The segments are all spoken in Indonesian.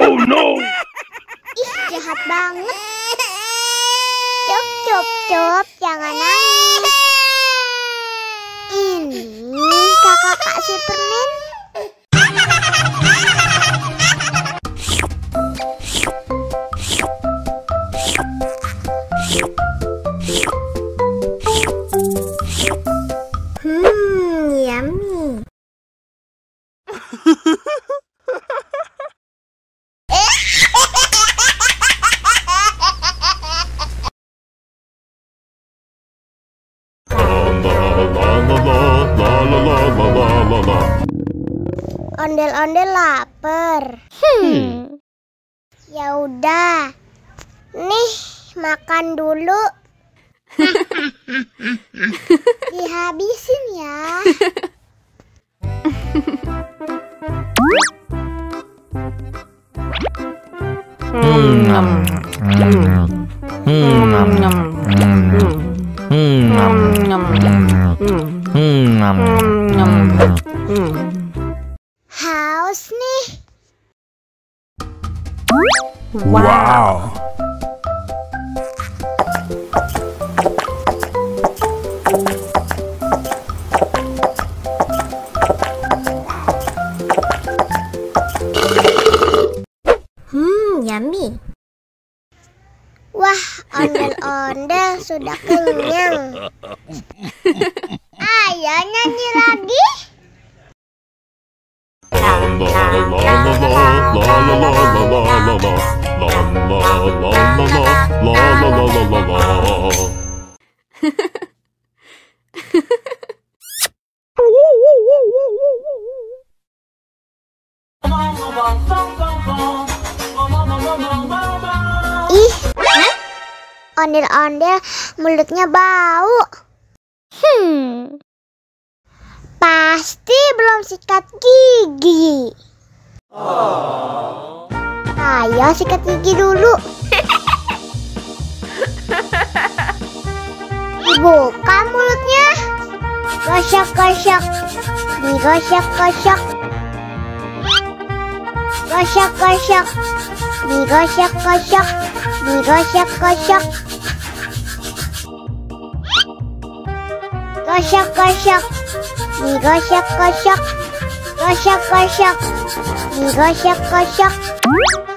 Oh no! Ih, jahat banget. Cop, cop, cop, jangan nangis. Ini kakak Kak Superman. Yummy. Ondel-ondel lapar. Ya udah. Nih, makan dulu. Dihabisin ya. Haus nih. Wow! Yummy. Wah, ondel-ondel sudah kenyang. Ayo nyanyi lagi. Ih, ondel-ondel mulutnya bau. Pasti belum sikat gigi. Ayo sikat gigi dulu. Dibuka mulutnya. Gosok-gosok. Digosok-gosok. Gosok-gosok. Digosok-gosok. Digosok-gosok. Gosok-gosok. Digosok-gosok. Gosok-gosok. Digosok-gosok.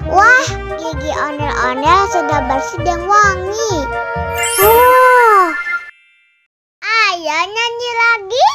Wah, gigi ondel-ondel sudah bersih dan wangi. Ayo nyanyi lagi.